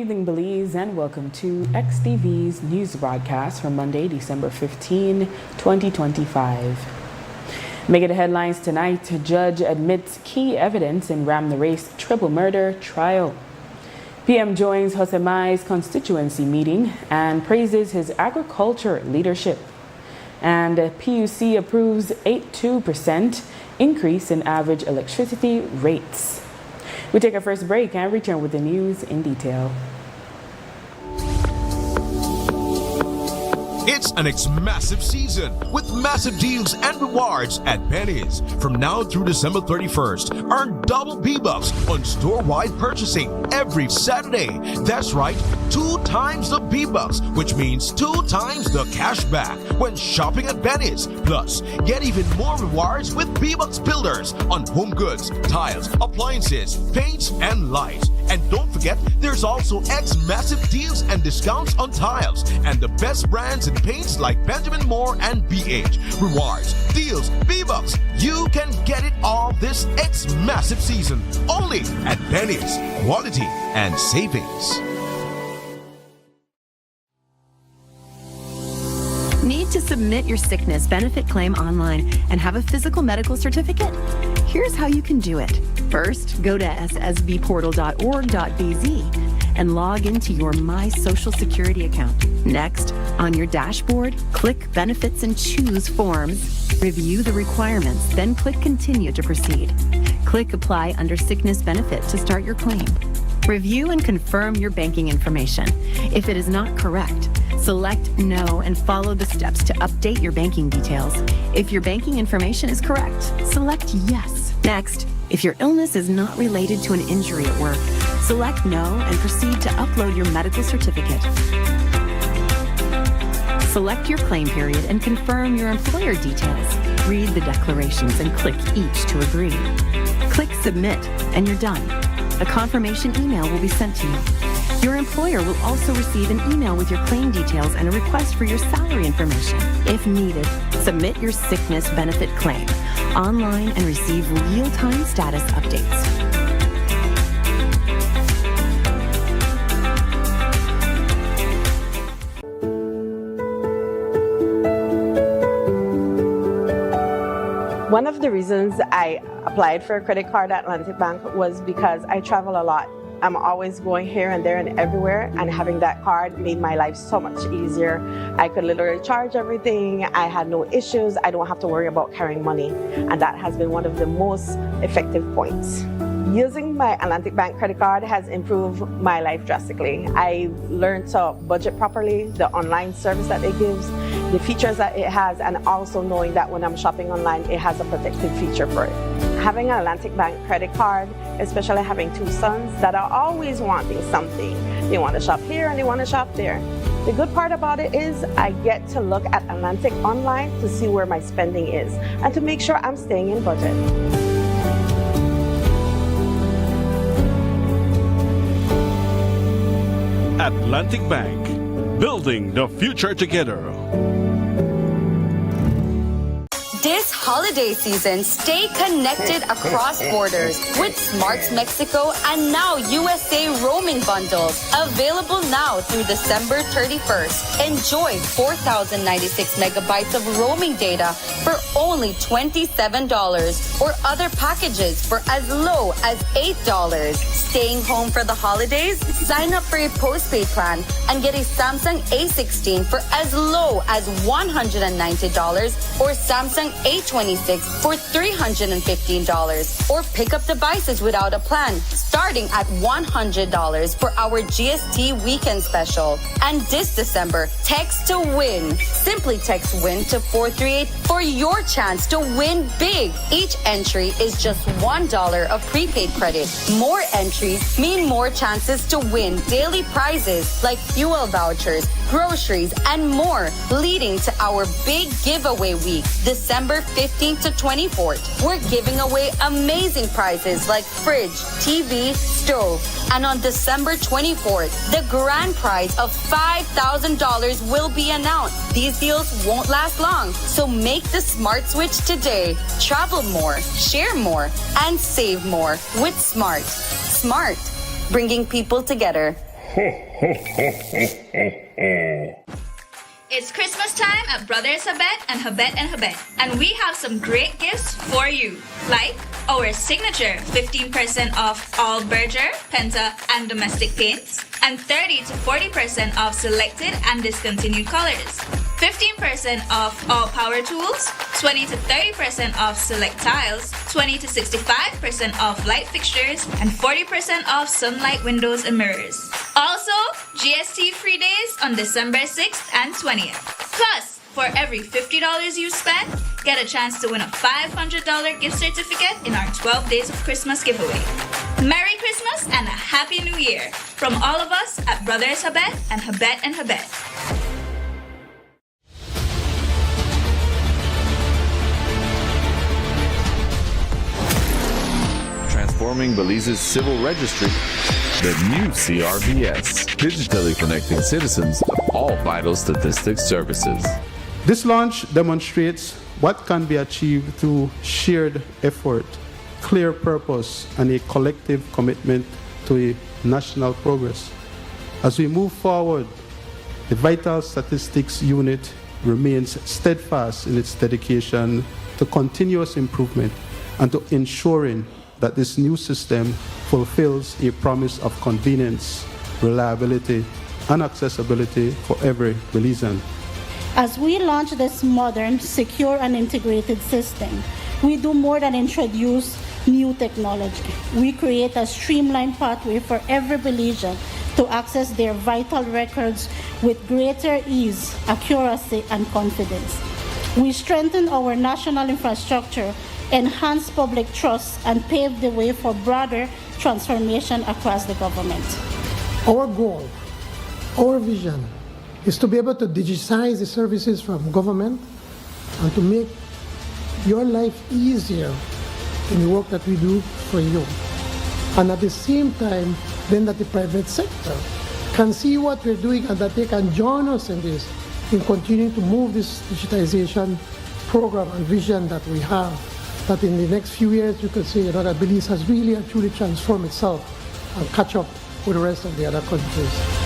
evening, Belize, and welcome to XTV's news broadcast for Monday, December 15, 2025. Making the headlines tonight, judge admits key evidence in Ram the Race triple murder trial. PM joins Hosemai's constituency meeting and praises his agriculture leadership. And PUC approves 82% increase in average electricity rates. We take our first break and return with the news in detail. It's an massive season with massive deals and rewards at Penny's. From now through December 31st, earn double B-Bucks on store-wide purchasing every Saturday. That's right, 2 times the B-Bucks, which means 2 times the cash back when shopping at Penny's. Plus, get even more rewards with B-Bucks Builders on home goods, tiles, appliances, paints, and lights. And don't forget, there's also massive deals and discounts on tiles and the best brands in paints like Benjamin Moore and BH. Rewards, deals, B-Bucks. You can get it all this massive season only at Penny's. Quality and savings. Need to submit your sickness benefit claim online and have a physical medical certificate? Here's how you can do it. First, go to ssbportal.org.bz and log into your My Social Security account. Next, on your dashboard, click Benefits and choose Forms. Review the requirements, then click Continue to proceed. Click Apply under Sickness Benefit to start your claim. Review and confirm your banking information. If it is not correct, select No and follow the steps to update your banking details. If your banking information is correct, select Yes. Next, if your illness is not related to an injury at work, select No and proceed to upload your medical certificate. Select your claim period and confirm your employer details. Read the declarations and click each to agree. Click Submit and you're done. A confirmation email will be sent to you. Your employer will also receive an email with your claim details and a request for your salary information. If needed, submit your sickness benefit claim online and receive real-time status updates. One of the reasons I applied for a credit card at Atlantic Bank was because I travel a lot. I'm always going here and there and everywhere, and having that card made my life so much easier. I could literally charge everything. I had no issues. I don't have to worry about carrying money, and that has been one of the most effective points. Using my Atlantic Bank credit card has improved my life drastically. I learned to budget properly, the online service that it gives, the features that it has, and also knowing that when I'm shopping online, it has a protective feature for it. Having an Atlantic Bank credit card, especially having 2 sons that are always wanting something. They want to shop here and they want to shop there. The good part about it is I get to look at Atlantic online to see where my spending is and to make sure I'm staying in budget. Atlantic Bank, building the future together. This holiday season, stay connected across borders with Smart's Mexico and now USA roaming bundles. Available now through December 31st. Enjoy 4,096 megabytes of roaming data for only $27 or other packages for as low as $8. Staying home for the holidays? Sign up for a postpaid plan and get a Samsung A16 for as low as $190 or Samsung A26 for $315, or pick up devices without a plan starting at $100 for our GST weekend special. And this December, text to win. Simply text WIN to 438 for your chance to win big. Each entry is just $1 of prepaid credit. More entries mean more chances to win daily prizes like fuel vouchers, groceries, and more, leading to our big giveaway week, December 15th to 24th. We're giving away amazing prizes like fridge, TV, stove. And on December 24th, the grand prize of $5,000 will be announced. These deals won't last long, so make the smart switch today. Travel more, share more, and save more with Smart. Smart, bringing people together. It's Christmas time at Brothers Habet and Habet, and we have some great gifts for you, like our signature 15% off all Berger, Penta, and domestic paints, and 30 to 40% off selected and discontinued colors. 15% off all power tools, 20 to 30% off select tiles, 20 to 65% off light fixtures, and 40% off sunlight windows and mirrors. Also, GST free days on December 6th and 20th. Plus, for every $50 you spend, get a chance to win a $500 gift certificate in our 12 Days of Christmas giveaway. Merry Christmas and a Happy New Year from all of us at Brothers Habet and Habet. Transforming Belize's civil registry, the new CRBS, digitally connecting citizens of all vital statistics services. This launch demonstrates what can be achieved through shared effort, clear purpose, and a collective commitment to a national progress. As we move forward, the Vital Statistics Unit remains steadfast in its dedication to continuous improvement and to ensuring that this new system fulfills a promise of convenience, reliability, and accessibility for every Belizean. As we launch this modern, secure, and integrated system, we do more than introduce new technology. We create a streamlined pathway for every Belizean to access their vital records with greater ease, accuracy, and confidence. We strengthen our national infrastructure, enhance public trust, and pave the way for broader transformation across the government. Our goal, our vision, is to be able to digitize the services from government and to make your life easier in the work that we do for you. And at the same time, then that the private sector can see what we're doing and that they can join us in this, in continuing to move this digitization program and vision that we have, that in the next few years you could say that Belize has really and truly transformed itself and catch up with the rest of the other countries.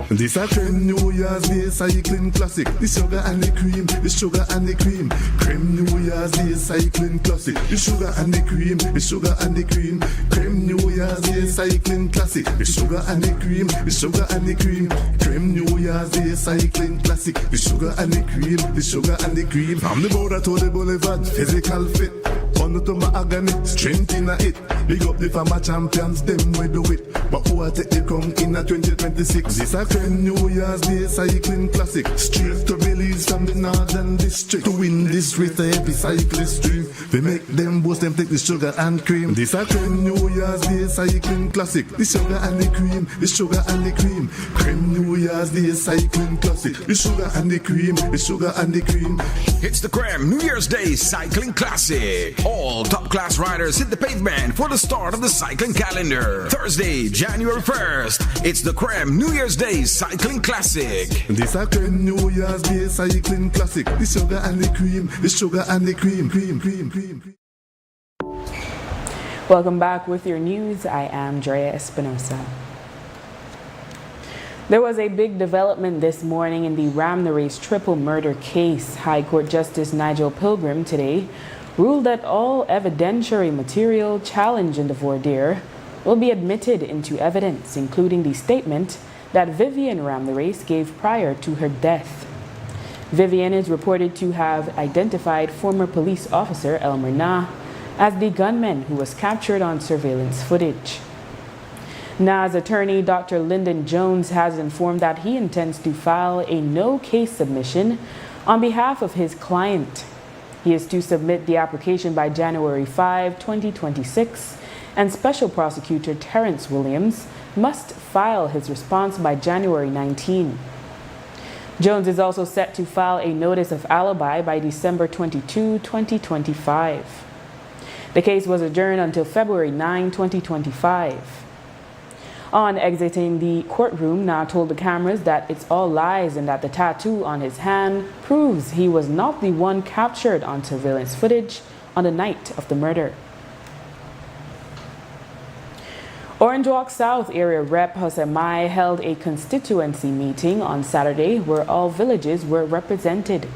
This a trend, New Year's Day cycling classic. The sugar and the cream, the sugar and the cream. Cream New Year's Day cycling classic. The sugar and the cream, the sugar and the cream. Cream New Year's Day cycling classic. The sugar and the cream, the sugar and the cream. Cream New Year's Day cycling classic. The sugar and the cream, the sugar and the cream. From the border to the boulevard, physical fit. On to my agony, strength in it. Big up the farmer champions, them we do it. But who will take the crown in a 2026? This a trend, New Year's Day cycling classic. Straight to Belize from the northern district. To win this race, the heavy cyclist stream. They make them boast, them take the sugar and cream. This a trend, New Year's Day cycling classic. The sugar and the cream, the sugar and the cream. Cream New Year's Day cycling classic. The sugar and the cream, the sugar and the cream. It's the Cream New Year's Day Cycling Classic. All top-class riders hit the pavement for the start of the cycling calendar. Thursday, January 1st, it's the Cream New Year's Day Cycling Classic. This a Cream New Year's Day Cycling Classic. The sugar and the cream, the sugar and the cream, cream, cream, cream, cream. Welcome back with your news. I am Drea Espinosa. There was a big development this morning in the Ram the Race triple murder case. High Court Justice Nigel Pilgrim today ruled that all evidentiary material challenged in the voir dire will be admitted into evidence, including the statement that Vivian Ram the Race gave prior to her death. Vivian is reported to have identified former police officer Elmer Na as the gunman who was captured on surveillance footage. Na's attorney, Dr. Lyndon Jones, has informed that he intends to file a no-case submission on behalf of his client. He is to submit the application by January 5, 2026, and Special Prosecutor Terrence Williams must file his response by January 19. Jones is also set to file a notice of alibi by December 22, 2025. The case was adjourned until February 9, 2025. On exiting the courtroom, Na told the cameras that it's all lies and that the tattoo on his hand proves he was not the one captured on surveillance footage on the night of the murder. Orange Walk South area Rep. Jose Mai held a constituency meeting on Saturday where all villages were represented.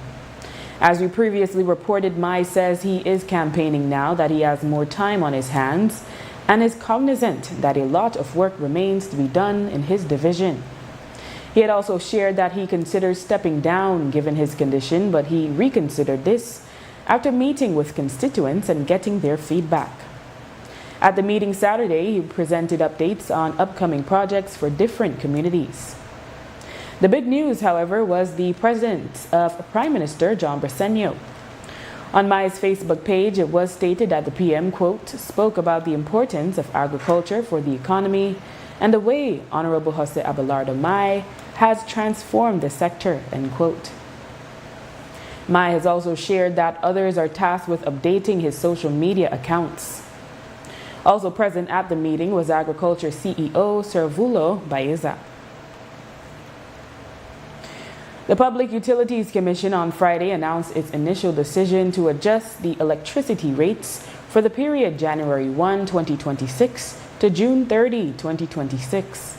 As we previously reported, Mai says he is campaigning now that he has more time on his hands and is cognizant that a lot of work remains to be done in his division. He had also shared that he considers stepping down given his condition, but he reconsidered this after meeting with constituents and getting their feedback. At the meeting Saturday, he presented updates on upcoming projects for different communities. The big news, however, was the presence of Prime Minister John Briceño. On Mai's Facebook page, it was stated that the PM, quote, spoke about the importance of agriculture for the economy and the way Honorable Jose Abelardo Mai has transformed the sector, end quote. Mai has also shared that others are tasked with updating his social media accounts. Also present at the meeting was Agriculture CEO Servulo Baeza. The Public Utilities Commission on Friday announced its initial decision to adjust the electricity rates for the period January 1, 2026 to June 30, 2026.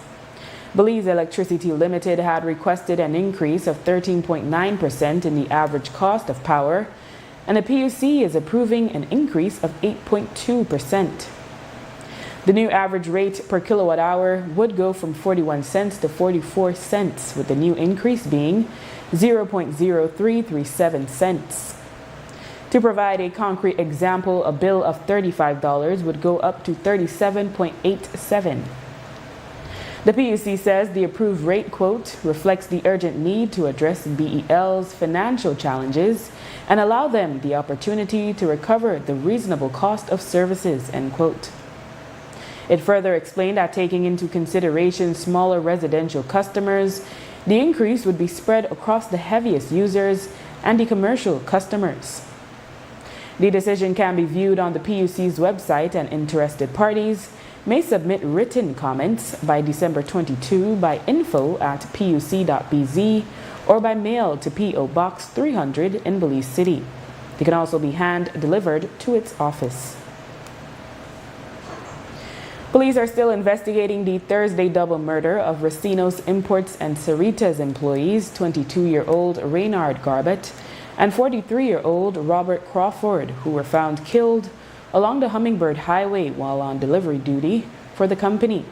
Belize Electricity Limited had requested an increase of 13.9% in the average cost of power, and the PUC is approving an increase of 8.2%. The new average rate per kilowatt hour would go from 41 cents to 44 cents, with the new increase being 0.0337 cents. To provide a concrete example, a bill of $35 would go up to 37.87. The PUC says the approved rate, quote, reflects the urgent need to address BEL's financial challenges and allow them the opportunity to recover the reasonable cost of services, end quote. It further explained that taking into consideration smaller residential customers, the increase would be spread across the heaviest users and the commercial customers. The decision can be viewed on the PUC's website, and interested parties may submit written comments by December 22 by info@puc.bz or by mail to P.O. Box 300 in Belize City. They can also be hand-delivered to its office. Police are still investigating the Thursday double murder of Racino's Imports and Sarita's employees, 22-year-old Reynard Garbett and 43-year-old Robert Crawford, who were found killed along the Hummingbird Highway while on delivery duty for the company.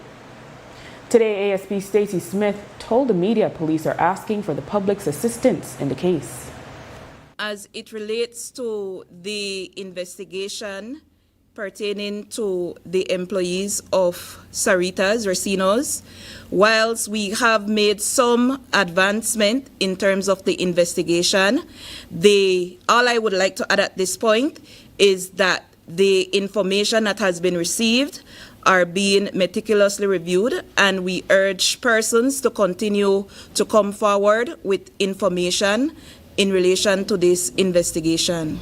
Today, ASP Stacey Smith told the media police are asking for the public's assistance in the case. As it relates to the investigation pertaining to the employees of Sarita's, Racino's, whilst we have made some advancement in terms of the investigation, all I would like to add at this point is that the information that has been received are being meticulously reviewed, and we urge persons to continue to come forward with information in relation to this investigation.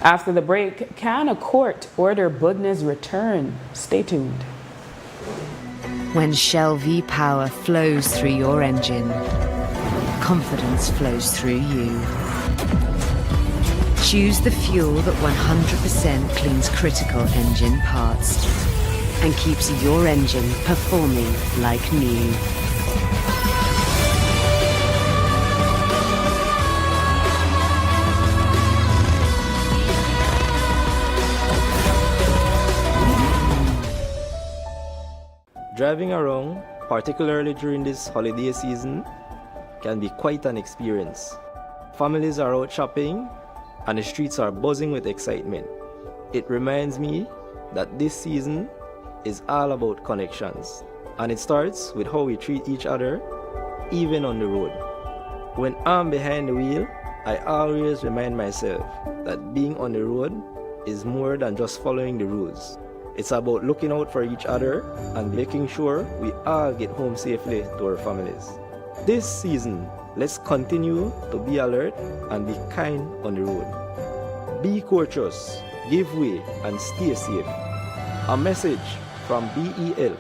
After the break, can a court order Budna's return? Stay tuned. When Shell V-Power flows through your engine, confidence flows through you. Choose the fuel that 100% cleans critical engine parts and keeps your engine performing like new. Driving around, particularly during this holiday season, can be quite an experience. Families are out shopping and the streets are buzzing with excitement. It reminds me that this season is all about connections, and it starts with how we treat each other, even on the road. When I'm behind the wheel, I always remind myself that being on the road is more than just following the rules. It's about looking out for each other and making sure we all get home safely to our families. This season, let's continue to be alert and be kind on the road. Be courteous, give way, and stay safe. A message from BEL.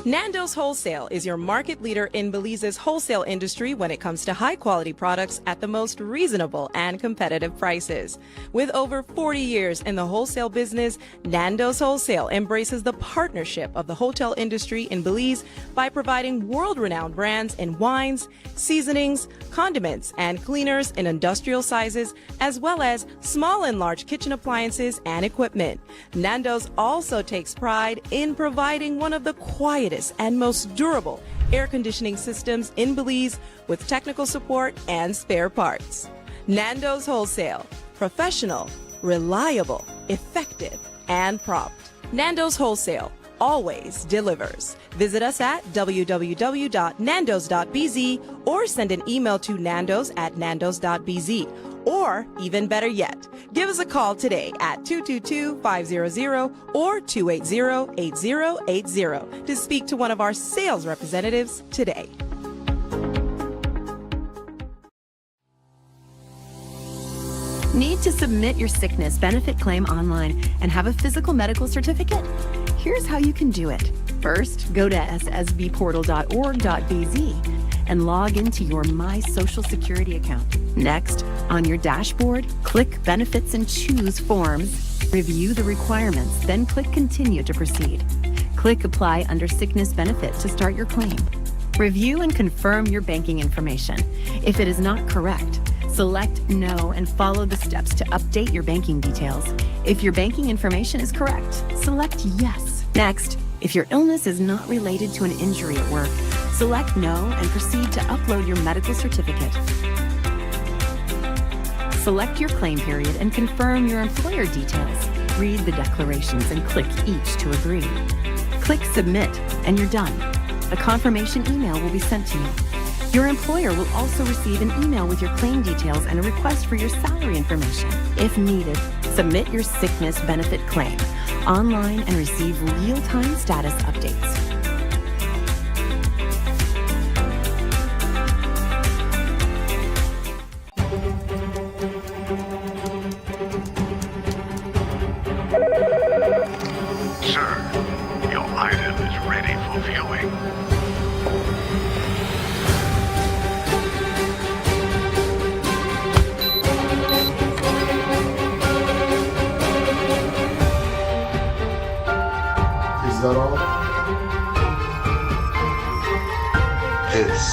Nando's Wholesale is your market leader in Belize's wholesale industry when it comes to high-quality products at the most reasonable and competitive prices. With over 40 years in the wholesale business, Nando's Wholesale embraces the partnership of the hotel industry in Belize by providing world-renowned brands in wines, seasonings, condiments, and cleaners in industrial sizes, as well as small and large kitchen appliances and equipment. Nando's also takes pride in providing one of the quietest and most durable air conditioning systems in Belize with technical support and spare parts. Nando's Wholesale. Professional, reliable, effective, and prompt. Nando's Wholesale always delivers. Visit us at www.nandos.bz or send an email to nandos@nandos.bz. Or, even better yet, give us a call today at 222-500 or 280-8080 to speak to one of our sales representatives today. Need to submit your sickness benefit claim online and have a physical medical certificate? Here's how you can do it. First, go to ssbportal.org.bz and log into your My Social Security account. Next, on your dashboard, click Benefits and choose Forms. Review the requirements, then click Continue to proceed. Click Apply under Sickness Benefit to start your claim. Review and confirm your banking information. If it is not correct, select No and follow the steps to update your banking details. If your banking information is correct, select Yes. Next, if your illness is not related to an injury at work, select No and proceed to upload your medical certificate. Select your claim period and confirm your employer details. Read the declarations and click each to agree. Click Submit and you're done. A confirmation email will be sent to you. Your employer will also receive an email with your claim details and a request for your salary information. If needed, submit your sickness benefit claim online and receive real-time status updates. Sir, your item is ready for viewing. Is that all? This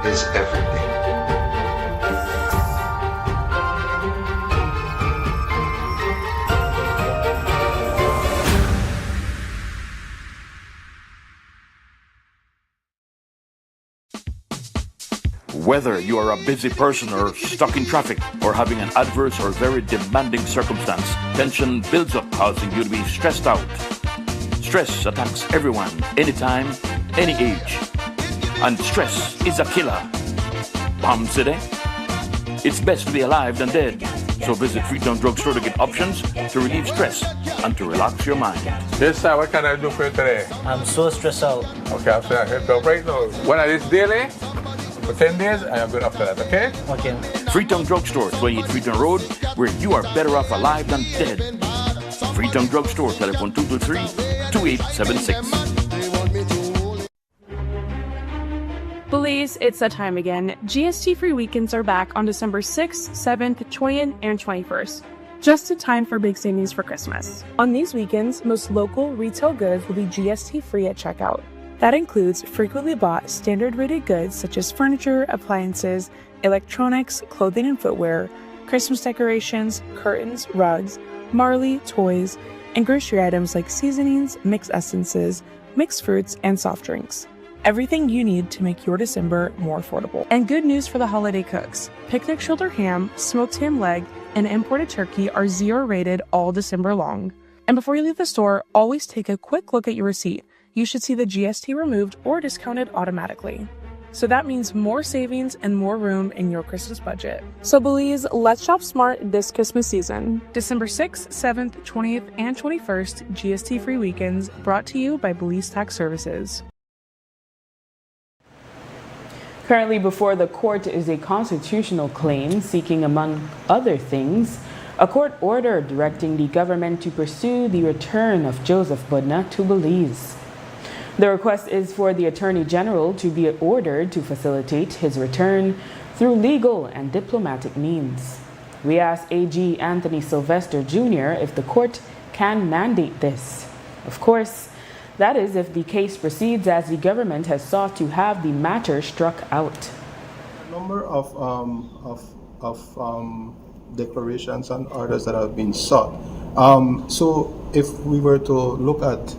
is everything. Whether you are a busy person or stuck in traffic or having an adverse or very demanding circumstance, tension builds up, causing you to be stressed out. Stress attacks everyone, anytime, any age. And stress is a killer. Palm City? It's best to be alive than dead. So visit Freetown Drugstore to get options to relieve stress and to relax your mind. Yes, sir. What can I do for you today? I'm so stressed out. Okay, I'm saying I help you right now. When I this daily, for 10 days, I am good after that, okay? Okay. Freetown Drugstore, 28 Freetown Road, where you are better off alive than dead. Freetown Drugstore, telephone 223-2876. Belize, it's that time again. GST-free weekends are back on December 6th, 7th, 20th, and 21st. Just in time for big savings for Christmas. On these weekends, most local retail goods will be GST-free at checkout. That includes frequently bought standard rated goods such as furniture, appliances, electronics, clothing and footwear, Christmas decorations, curtains, rugs, Marley, toys, and grocery items like seasonings, mixed essences, mixed fruits, and soft drinks. Everything you need to make your December more affordable. And good news for the holiday cooks. Picnic shoulder ham, smoked ham leg, and imported turkey are 0 rated all December long. And before you leave the store, always take a quick look at your receipt. You should see the GST removed or discounted automatically. So that means more savings and more room in your Christmas budget. So Belize, let's shop smart this Christmas season. December 6th, 7th, 20th, and 21st, GST-free weekends, brought to you by Belize Tax Services. Currently before the court is a constitutional claim seeking, among other things, a court order directing the government to pursue the return of Joseph Budna to Belize. The request is for the Attorney General to be ordered to facilitate his return through legal and diplomatic means. We asked AG Anthony Sylvester Jr. if the court can mandate this. Of course, that is if the case proceeds as the government has sought to have the matter struck out. A number of declarations and orders that have been sought. So if we were to look at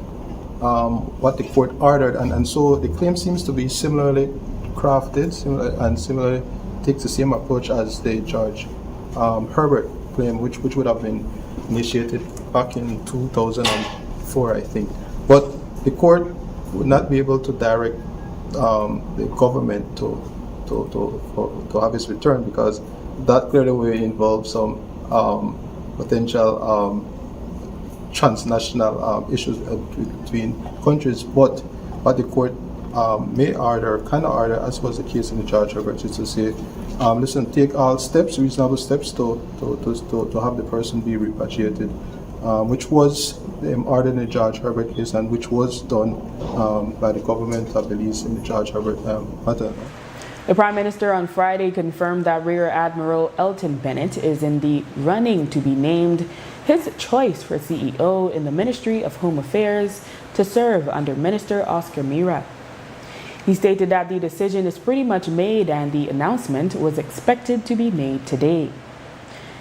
what the court ordered, and so the claim seems to be similarly crafted, similarly takes the same approach as the Judge Herbert claim, which would have been initiated back in 2004, I think. But the court would not be able to direct the government to have its return, because that clearly will involve some potential transnational issues between countries. But what the court may order, kind of order, as was the case in the Judge Herbert, is to say, listen, take all steps, reasonable steps to have the person be repatriated, which was ordered in the Judge Herbert case, and which was done by the government of Belize in the Judge Herbert matter. The Prime Minister on Friday confirmed that Rear Admiral Elton Bennett is in the running to be named his choice for CEO in the Ministry of Home Affairs to serve under Minister Oscar Mira. He stated that the decision is pretty much made and the announcement was expected to be made today.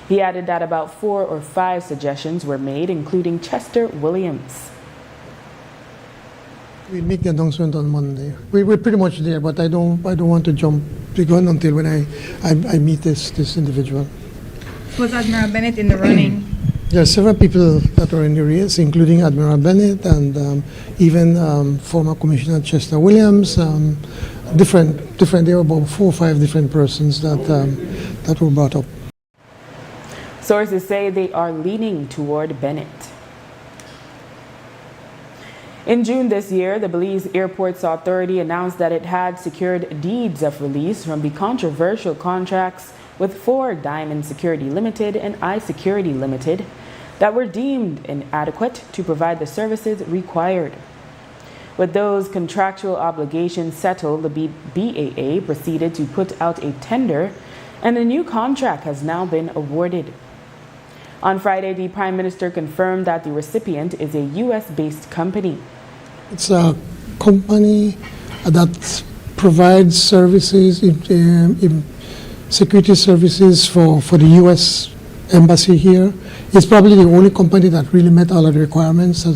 He added that about 4 or 5 suggestions were made, including Chester Williams. We make the announcement on Monday. We're pretty much there, but I don't want to jump the gun until when I meet this individual. Was Admiral Bennett in the running? There are several people that are in the race, including Admiral Bennett and even former Commissioner Chester Williams. Different. There were about 4 or 5 different persons that were brought up. Sources say they are leaning toward Bennett. In June this year, the Belize Airports Authority announced that it had secured deeds of release from the controversial contracts with 4 Diamond Security Limited and iSecurity Limited that were deemed inadequate to provide the services required. With those contractual obligations settled, the BAA proceeded to put out a tender, and a new contract has now been awarded. On Friday, the Prime Minister confirmed that the recipient is a U.S.-based company. It's a company that provides services, security services for the U.S. Embassy here. It's probably the only company that really met all of the requirements for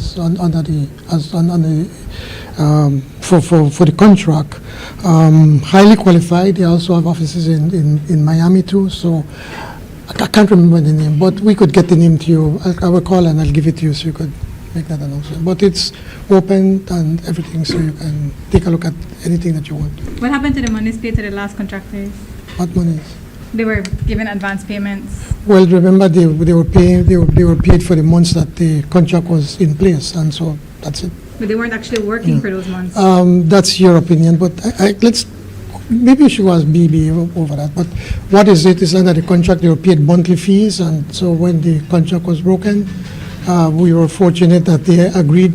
the contract. Highly qualified. They also have offices in Miami too. So I can't remember the name, but we could get the name to you. I will call and I'll give it to you so you could make that announcement. But it's open and everything, so you can take a look at anything that you want. What happened to the monies paid to the last contractors? What monies? They were given advance payments. Well, remember they were paid for the months that the contract was in place, and so that's it. But they weren't actually working for those months. That's your opinion, but maybe you should ask BB over that. But what is it? Is under the contract they were paid monthly fees, and so when the contract was broken, we were fortunate that they agreed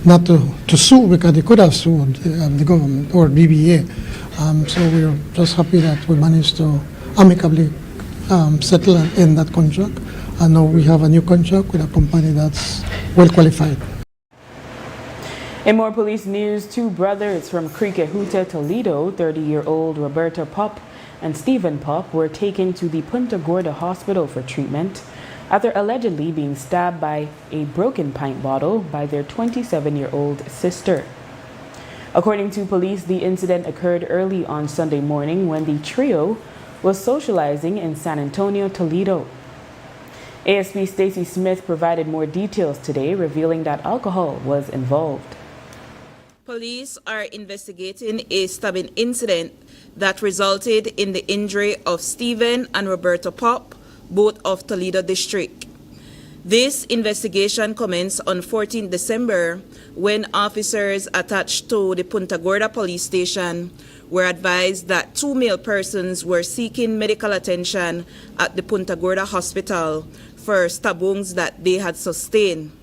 not to sue, because they could have sued the government or BBA. So we were just happy that we managed to amicably settle and end that contract. And now we have a new contract with a company that's well qualified. In more police news, 2 brothers from Criquehuta, Toledo, 30-year-old Roberta Pop and Stephen Pop, were taken to the Punta Gorda Hospital for treatment after allegedly being stabbed by a broken pint bottle by their 27-year-old sister. According to police, the incident occurred early on Sunday morning when the trio was socializing in San Antonio, Toledo. ASP Stacey Smith provided more details today, revealing that alcohol was involved. Police are investigating a stabbing incident that resulted in the injury of Stephen and Roberto Pop, both of Toledo District. This investigation commenced on 14 December when officers attached to the Punta Gorda police station were advised that 2 male persons were seeking medical attention at the Punta Gorda hospital for stab wounds that they had sustained.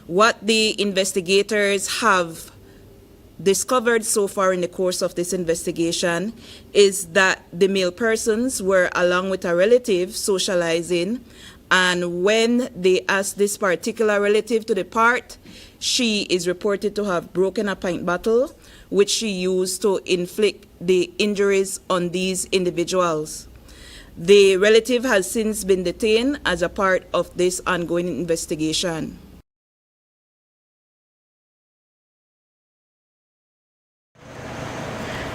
What the investigators have discovered so far in the course of this investigation is that the male persons were along with a relative socializing, and when they asked this particular relative to depart, she is reported to have broken a pint bottle, which she used to inflict the injuries on these individuals. The relative has since been detained as a part of this ongoing investigation.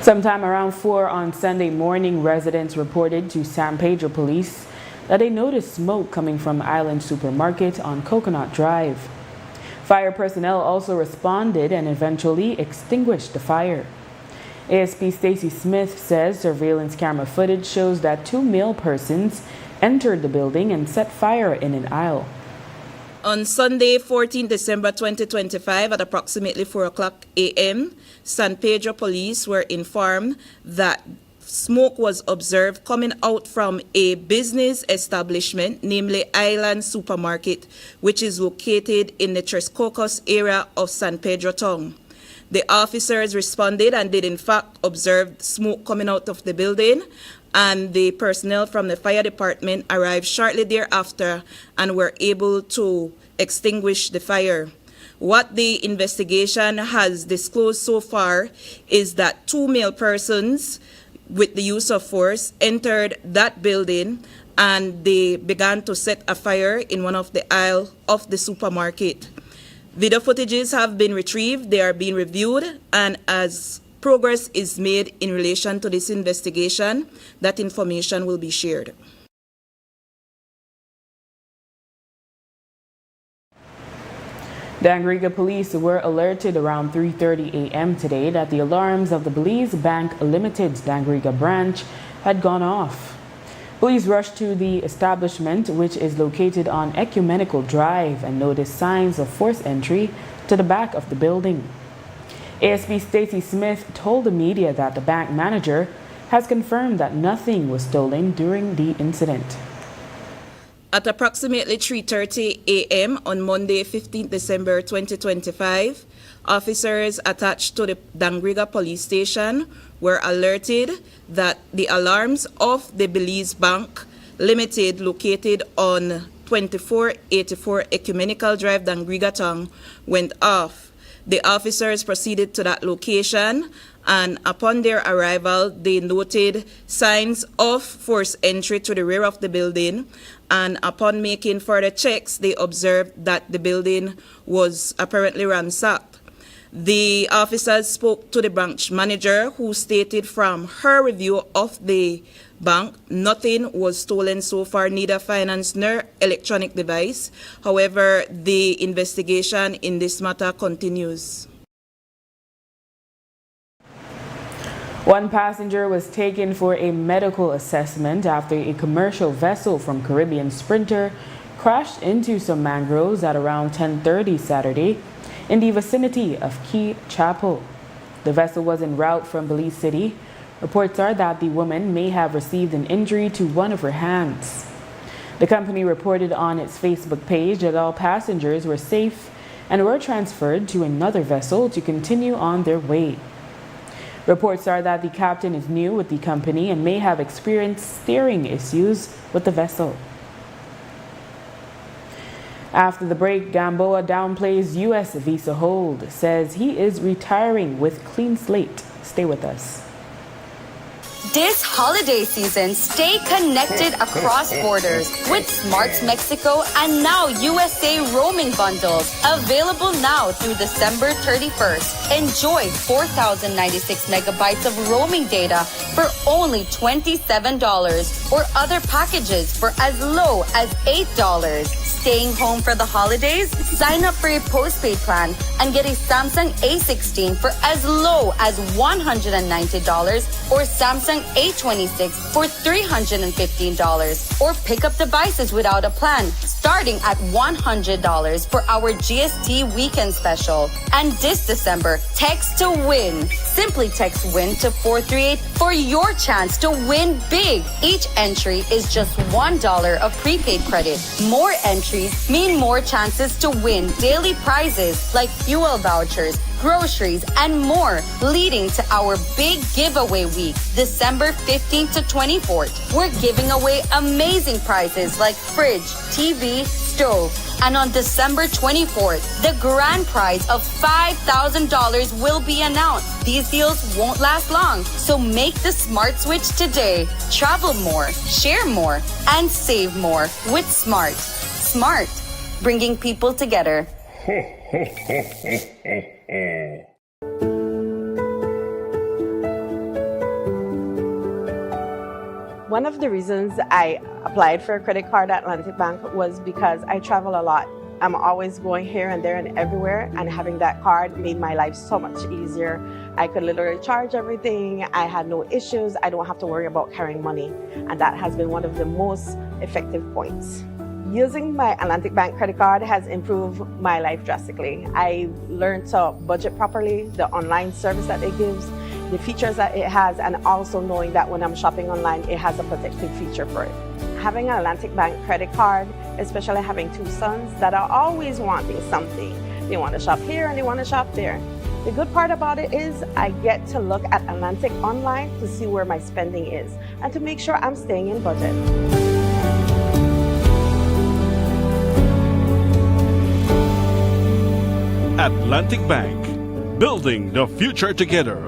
Sometime around 4 on Sunday morning, residents reported to San Pedro Police that they noticed smoke coming from Island Supermarket on Coconut Drive. Fire personnel also responded and eventually extinguished the fire. ASP Stacey Smith says surveillance camera footage shows that 2 male persons entered the building and set fire in an aisle. On Sunday, 14 December 2025 at approximately 4:00 a.m., San Pedro Police were informed that smoke was observed coming out from a business establishment, namely Island Supermarket, which is located in the Tres Cocos area of San Pedro town. The officers responded and did in fact observe smoke coming out of the building, and the personnel from the fire department arrived shortly thereafter and were able to extinguish the fire. What the investigation has disclosed so far is that 2 male persons with the use of force entered that building and they began to set a fire in one of the aisles of the supermarket. Video footages have been retrieved, they are being reviewed, and as progress is made in relation to this investigation, that information will be shared. Dangriga police were alerted around 3:30 a.m. today that the alarms of the Belize Bank Limited's Dangriga branch had gone off. Police rushed to the establishment, which is located on Ecumenical Drive, and noticed signs of forced entry to the back of the building. ASP Stacey Smith told the media that the bank manager has confirmed that nothing was stolen during the incident. At approximately 3:30 a.m. on Monday, 15 December 2025, officers attached to the Dangriga police station were alerted that the alarms of the Belize Bank Limited, located on 2484 Ecumenical Drive, Dangriga Town, went off. The officers proceeded to that location, and upon their arrival, they noted signs of forced entry to the rear of the building, and upon making further checks, they observed that the building was apparently ransacked. The officers spoke to the branch manager, who stated from her review of the bank, nothing was stolen so far, neither finance nor electronic device. However, the investigation in this matter continues. One passenger was taken for a medical assessment after a commercial vessel from Caribbean Sprinter crashed into some mangroves at around 10:30 Saturday in the vicinity of Key Chapel. The vessel was en route from Belize City. Reports are that the woman may have received an injury to one of her hands. The company reported on its Facebook page that all passengers were safe and were transferred to another vessel to continue on their way. Reports are that the captain is new with the company and may have experienced steering issues with the vessel. After the break, Gamboa downplays U.S. visa hold, says he is retiring with clean slate. Stay with us. This holiday season, stay connected across borders with Smart's Mexico and now USA roaming bundles. Available now through December 31st. Enjoy 4,096 megabytes of roaming data for only $27 or other packages for as low as $8. Staying home for the holidays? Sign up for a postpaid plan and get a Samsung A16 for as low as $190 or Samsung A26 for $315, or pick up devices without a plan starting at $100 for our GST weekend special. And this December, text to win. Simply text WIN to 438 for your chance to win big. Each entry is just $1 of prepaid credit. More entries mean more chances to win daily prizes like fuel vouchers, groceries, and more, leading to our big giveaway week, December 15th to 24th. We're giving away amazing prizes like fridge, TV, stove. And on December 24th, the grand prize of $5,000 will be announced. These deals won't last long, so make the smart switch today. Travel more, share more, and save more with Smart. Smart, bringing people together. One of the reasons I applied for a credit card at Atlantic Bank was because I travel a lot. I'm always going here and there and everywhere, and having that card made my life so much easier. I could literally charge everything. I had no issues. I don't have to worry about carrying money, and that has been one of the most effective points. Using my Atlantic Bank credit card has improved my life drastically. I learned to budget properly, the online service that it gives, the features that it has, and also knowing that when I'm shopping online, it has a protective feature for it. Having an Atlantic Bank credit card, especially having two sons that are always wanting something. They want to shop here and they want to shop there. The good part about it is I get to look at Atlantic online to see where my spending is and to make sure I'm staying in budget. Atlantic Bank, building the future together.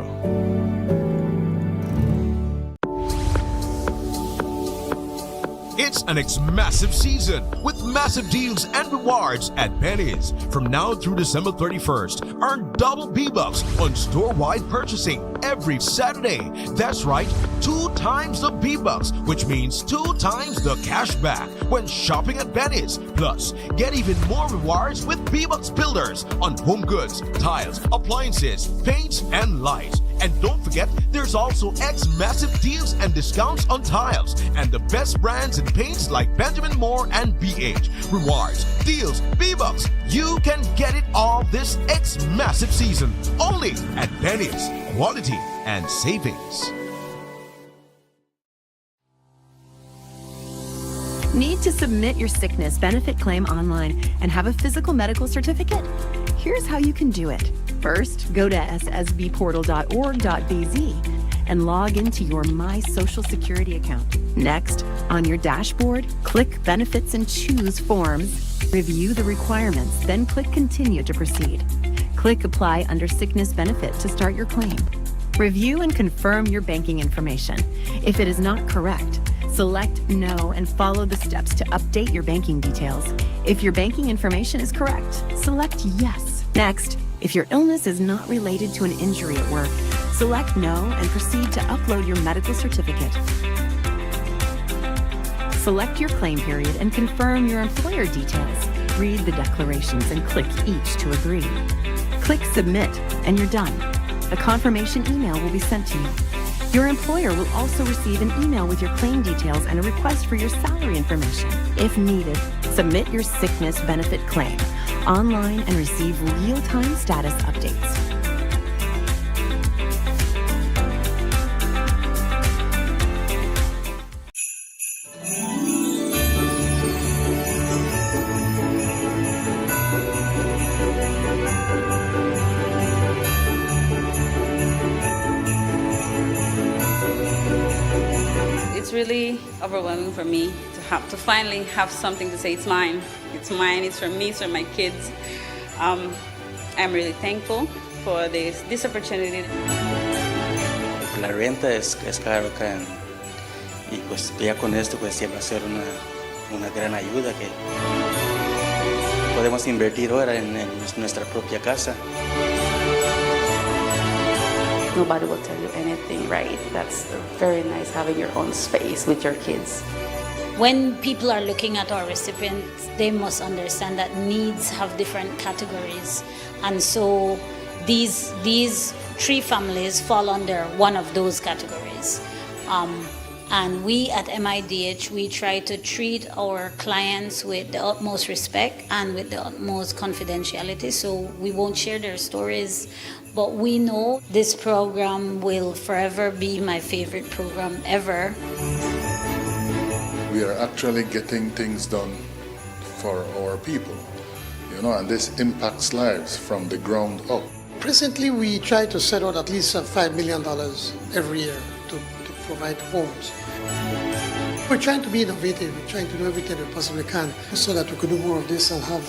It's an massive season with massive deals and rewards at Penny's. From now through December 31st, earn double B-Bucks on store-wide purchasing every Saturday. That's right, 2 times the B-Bucks, which means 2 times the cash back when shopping at Penny's. Plus, get even more rewards with B-Bucks Builders on home goods, tiles, appliances, paints, and lights. And don't forget, there's also massive deals and discounts on tiles and the best brands in paints like Benjamin Moore and BH. Rewards, deals, B-Bucks. You can get it all this massive season only at Penny's. Quality and savings. Need to submit your sickness benefit claim online and have a physical medical certificate? Here's how you can do it. First, go to ssbportal.org.bz and log into your My Social Security account. Next, on your dashboard, click Benefits and choose Forms. Review the requirements, then click Continue to proceed. Click Apply under Sickness Benefit to start your claim. Review and confirm your banking information. If it is not correct, select No and follow the steps to update your banking details. If your banking information is correct, select Yes. Next, if your illness is not related to an injury at work, select No and proceed to upload your medical certificate. Select your claim period and confirm your employer details. Read the declarations and click each to agree. Click Submit and you're done. A confirmation email will be sent to you. Your employer will also receive an email with your claim details and a request for your salary information. If needed, submit your sickness benefit claim online and receive real-time status updates. It's really overwhelming for me to finally have something to say it's mine. It's mine, it's for me, it's for my kids. I'm really thankful for this opportunity. la renta es caro acá y pues ya con esto pues ya va a ser una gran ayuda que podemos invertir ahora en nuestra propia casa. Nobody will tell you anything, right? That's very nice having your own space with your kids. When people are looking at our recipients, they must understand that needs have different categories. And so these 3 families fall under one of those categories. And we at MIDH, we try to treat our clients with the utmost respect and with the utmost confidentiality. So we won't share their stories, but we know this program will forever be my favorite program ever. We are actually getting things done for our people, and this impacts lives from the ground up. Presently, we try to set out at least $5 million every year to provide homes. We're trying to be innovative. We're trying to do everything we possibly can so that we could do more of this and have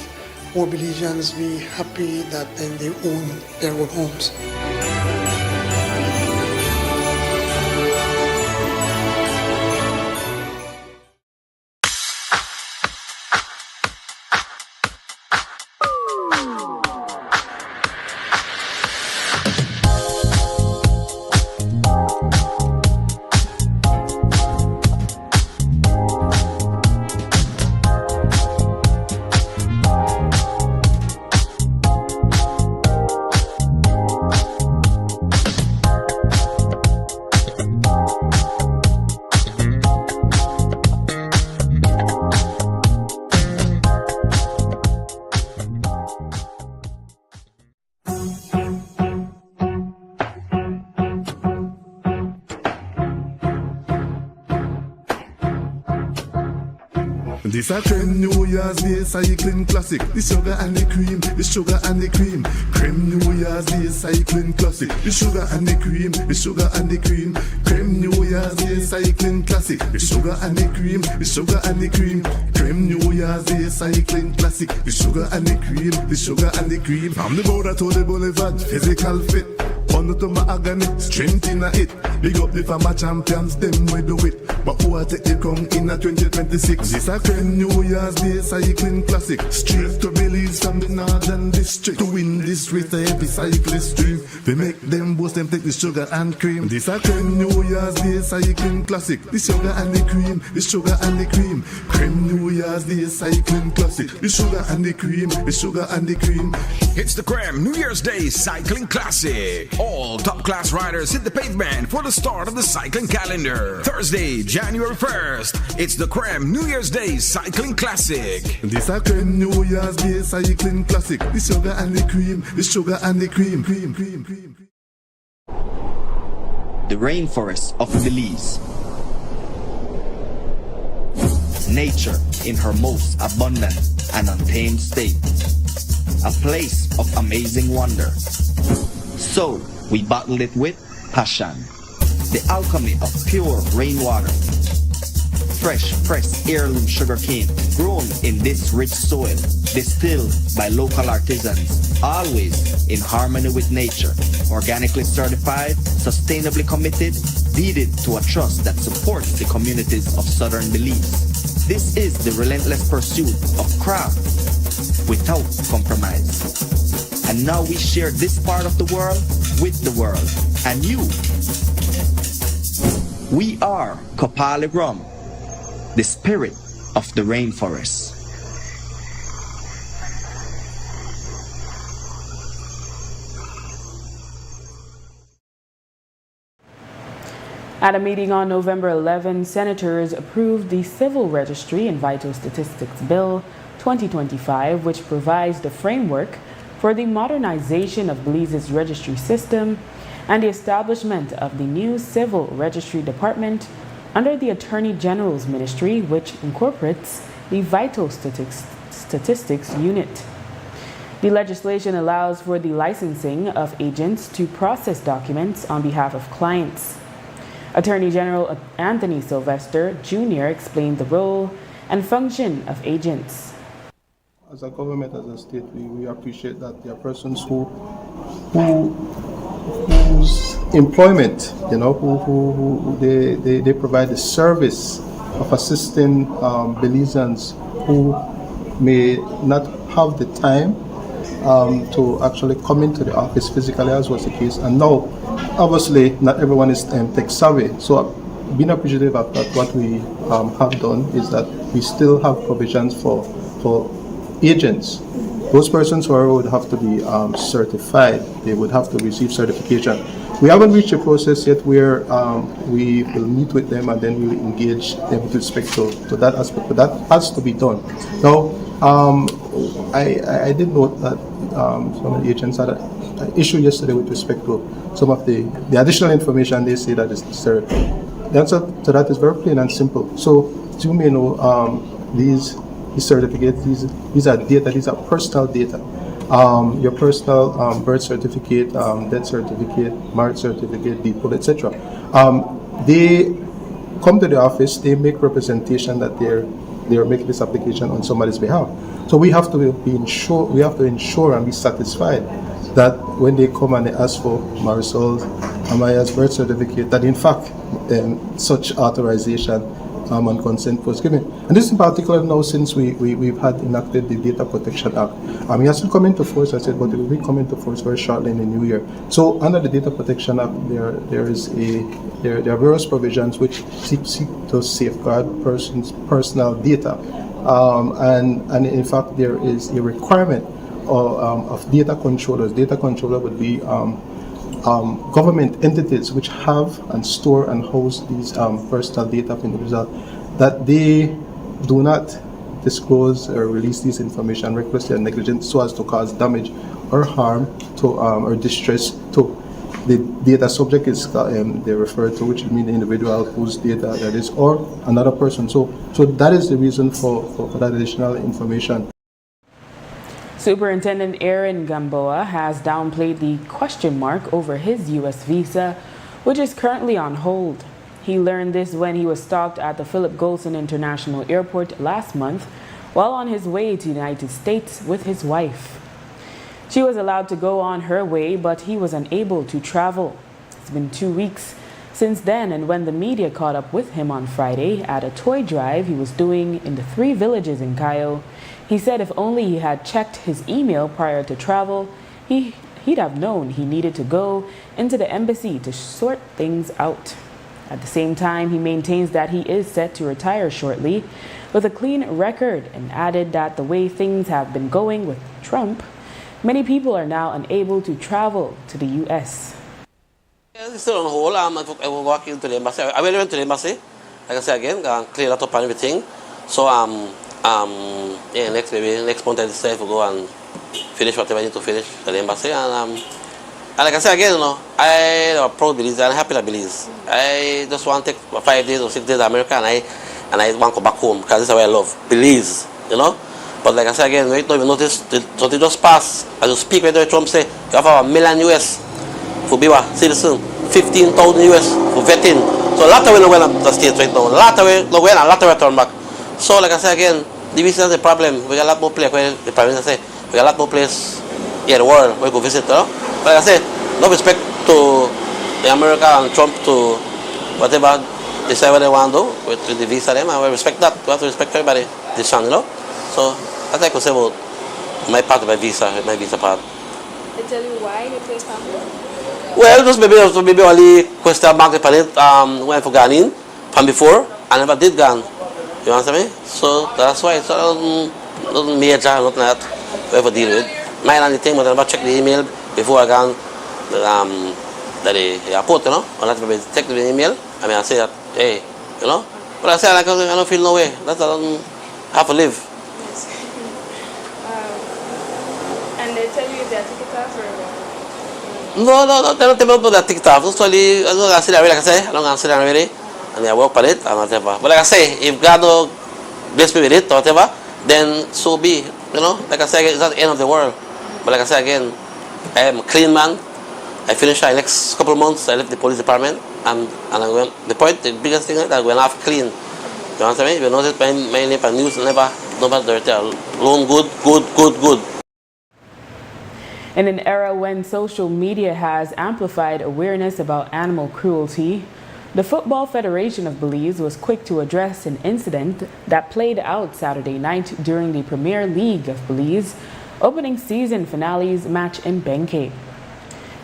more Belizeans be happy that then they own their own homes. This a trend, New Year's Day cycling classic. The sugar and the cream, the sugar and the cream. Cream New Year's Day cycling classic. The sugar and the cream, the sugar and the cream. Cream New Year's Day cycling classic. The sugar and the cream, the sugar and the cream. Cream New Year's Day cycling classic. The sugar and the cream, the sugar and the cream. From the border to the boulevard, physical fit. Under to my agony, strength in a it. Big up the farmer champions, them we do it. But who will take the crown in a 2026? This a trend, New Year's Day cycling classic. Straight to Belize from the northern district. To win this race, the heavy cyclist dream. They make them boast, them take the sugar and cream. This a trend, New Year's Day cycling classic. The sugar and the cream, the sugar and the cream. Cream New Year's Day cycling classic. The sugar and the cream, the sugar and the cream. It's the Creme New Year's Day Cycling Classic. All top-class riders hit the pavement for the start of the cycling calendar. Thursday, January 1st, it's the Creme New Year's Day Cycling Classic. This a Creme New Year's Day Cycling Classic. The sugar and the cream, the sugar and the cream. Cream, cream, cream. The rainforest of Belize. Nature in her most abundant and untamed state. A place of amazing wonder. So, we bottled it with passion. The alchemy of pure rainwater. Fresh, pressed heirloom sugarcane grown in this rich soil. Distilled by local artisans. Always in harmony with nature. Organically certified, sustainably committed, deeded to a trust that supports the communities of southern Belize. This is the relentless pursuit of craft without compromise. And now we share this part of the world with the world and you. We are Kopali Rum, the spirit of the rainforest. At a meeting on November 11, senators approved the Civil Registry and Vital Statistics Bill 2025, which provides the framework for the modernization of Belize's registry system and the establishment of the new Civil Registry Department under the Attorney General's Ministry, which incorporates the Vital Statistics Unit. The legislation allows for the licensing of agents to process documents on behalf of clients. Attorney General Anthony Sylvester Jr. explained the role and function of agents. As a government, as a state, we appreciate that there are persons who whose employment, who they provide the service of assisting Belizeans who may not have the time to actually come into the office physically, as was the case. And now, obviously, not everyone is tech savvy. So, being appreciative of that, what we have done is that we still have provisions for agents. Those persons who would have to be certified, they would have to receive certification. We haven't reached a process yet where we will meet with them and then we will engage them with respect to that aspect, but that has to be done. Now, I did note that some of the agents had an issue yesterday with respect to some of the additional information they say that is necessary. The answer to that is very plain and simple. So, as you may know, these certificates, these are data, these are personal data. Your personal birth certificate, death certificate, marriage certificate, depot, etc. They come to the office, they make representation that they are making this application on somebody's behalf. So we have to ensure and be satisfied that when they come and they ask for Marisol's Amaya's birth certificate, that in fact such authorization and consent was given. And this in particular now, since we've had enacted the Data Protection Act. It has to come into force, I said, but it will be coming into force very shortly in the new year. So under the Data Protection Act, there are various provisions which seek to safeguard personal data. And in fact, there is a requirement of data controllers. Data controller would be government entities which have and store and host these personal data of individuals, that they do not disclose or release this information recklessly and negligently so as to cause damage or harm to or distress to the data subject is they refer to, which means the individual whose data that is, or another person. So that is the reason for that additional information. Superintendent Aaron Gamboa has downplayed the question mark over his U.S. visa, which is currently on hold. He learned this when he was stopped at the Philip Golson International Airport last month while on his way to the United States with his wife. She was allowed to go on her way, but he was unable to travel. It's been 2 weeks since then, and when the media caught up with him on Friday at a toy drive he was doing in the 3 villages in Cayo, he said if only he had checked his email prior to travel, he'd have known he needed to go into the embassy to sort things out. At the same time, he maintains that he is set to retire shortly with a clean record, and added that the way things have been going with Trump, many people are now unable to travel to the U.S. It's still on hold. I will walk into the embassy. I will went to the embassy. Like I say again, clear that up and everything. So next month I decide to go and finish whatever I need to finish at the embassy. And like I say again, I am proud Belize and happy at Belize. I just want to take 5 days or 6 days to America, and I want to go back home because this is what I love, Belize, But like I say again, right now you notice something just passed. As you speak, right now Trump say you have $1 million US for being a citizen, 15,000 US for vetting. So a lot of way going to the States right now. A lot of way going, a lot of way turn back. So like I say again, the visa is a problem. We got a lot more place where the Prime Minister say we got a lot more place in the world where we go visit, But like I say, no respect to the America and Trump to whatever decide what they want to do with the visa them, and we respect that. We have to respect everybody this channel, So that's like I say about my part of my visa part. They tell you why they play family? Well, just maybe only question mark upon it when for Ghanaian from before, I never did Ghan. You understand me? So that's why it's not major, not that we have to deal with. My only thing was I never check the email before I gone the airport, And let me check the email. I say that, hey, But I say I don't feel no way. That's I don't have to live. Yes. And they tell you they're ticket off or No, they don't tell me about that ticket off. Usually, I don't answer that already, like I say. I don't answer that already. And I work on it and whatever. But like I say, if God no bless me with it or whatever, then so be. Like I say, it's not the end of the world. But like I say again, I am a clean man. I finish the next couple of months. I left the police department, and I'm going. The biggest thing is that I'm going to have clean. You understand me? You notice my name and news never dirty. Alone good. In an era when social media has amplified awareness about animal cruelty, the Football Federation of Belize was quick to address an incident that played out Saturday night during the Premier League of Belize opening season finales match in Benque.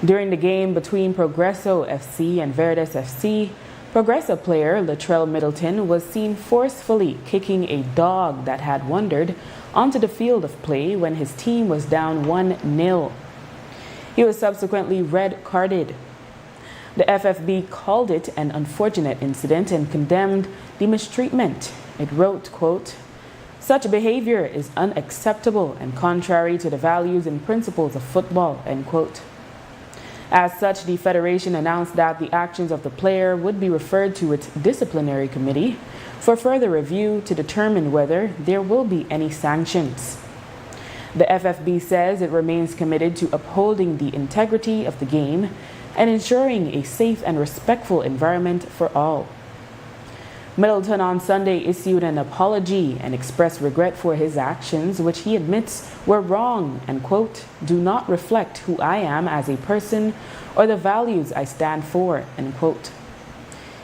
During the game between Progresso FC and Verdes FC, Progresso player Latrell Middleton was seen forcefully kicking a dog that had wandered onto the field of play when his team was down 1-0. He was subsequently red-carded. The FFB called it an unfortunate incident and condemned the mistreatment. It wrote, quote, "Such behavior is unacceptable and contrary to the values and principles of football," end quote. As such, the Federation announced that the actions of the player would be referred to its disciplinary committee for further review to determine whether there will be any sanctions. The FFB says it remains committed to upholding the integrity of the game and ensuring a safe and respectful environment for all. Middleton on Sunday issued an apology and expressed regret for his actions, which he admits were wrong and, quote, "do not reflect who I am as a person or the values I stand for," end quote.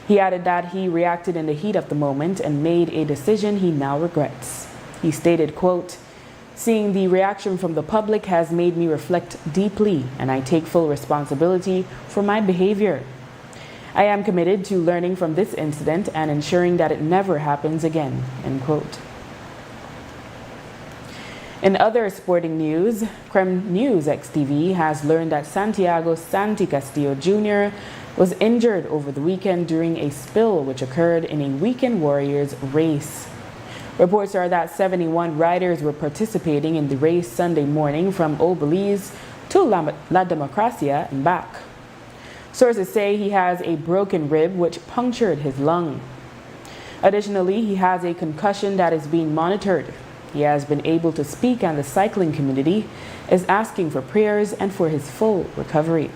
He added that he reacted in the heat of the moment and made a decision he now regrets. He stated, quote, "Seeing the reaction from the public has made me reflect deeply, and I take full responsibility for my behavior. I am committed to learning from this incident and ensuring that it never happens again," end quote. In other sporting news, Creme News XTV has learned that Santiago Santi Castillo Jr. was injured over the weekend during a spill which occurred in a Weekend Warriors race. Reports are that 71 riders were participating in the race Sunday morning from Old Belize to La Democracia and back. Sources say he has a broken rib which punctured his lung. Additionally, he has a concussion that is being monitored. He has been able to speak, and the cycling community is asking for prayers and for his full recovery.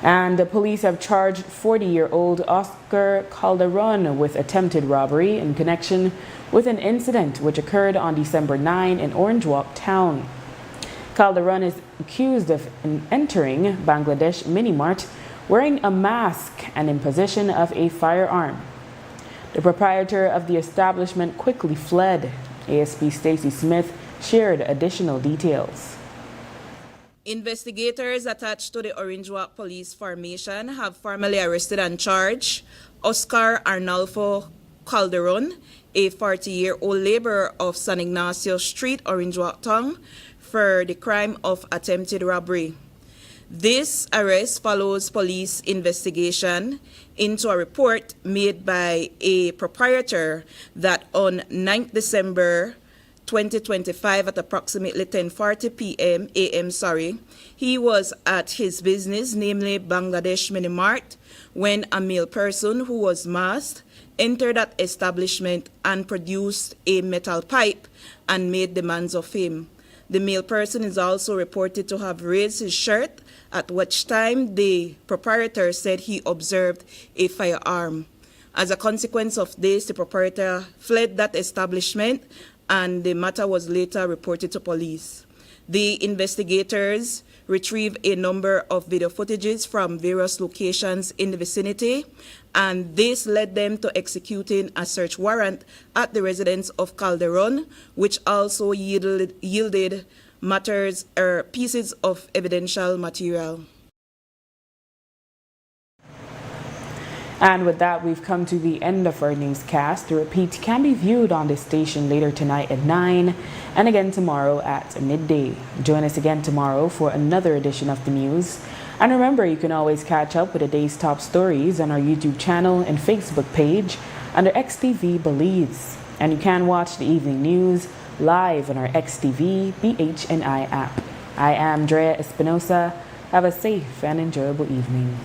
And the police have charged 40-year-old Oscar Calderon with attempted robbery in connection with an incident which occurred on December 9 in Orange Walk town. Calderon is accused of entering Bangladesh Minimart wearing a mask and in possession of a firearm. The proprietor of the establishment quickly fled. ASP Stacy Smith shared additional details. Investigators attached to the Orange Walk Police Formation have formally arrested and charged Oscar Arnulfo Calderon, a 40-year-old laborer of San Ignacio Street, Orange Walk Town, for the crime of attempted robbery. This arrest follows police investigation into a report made by a proprietor that on 9th December 2025 at approximately 10:40 a.m., he was at his business, namely Bangladesh Minimart, when a male person who was masked entered that establishment and produced a metal pipe and made demands of him. The male person is also reported to have raised his shirt, at which time the proprietor said he observed a firearm. As a consequence of this, the proprietor fled that establishment, and the matter was later reported to police. The investigators retrieved a number of video footages from various locations in the vicinity, and this led them to executing a search warrant at the residence of Calderon, which also yielded matters or pieces of evidential material. And with that, we've come to the end of our newscast. The repeat can be viewed on this station later tonight at 9 and again tomorrow at midday. Join us again tomorrow for another edition of the news. And remember, you can always catch up with the day's top stories on our YouTube channel and Facebook page under XTV Belize. And you can watch the evening news live on our XTV BHNI app. I am Drea Espinosa. Have a safe and enjoyable evening.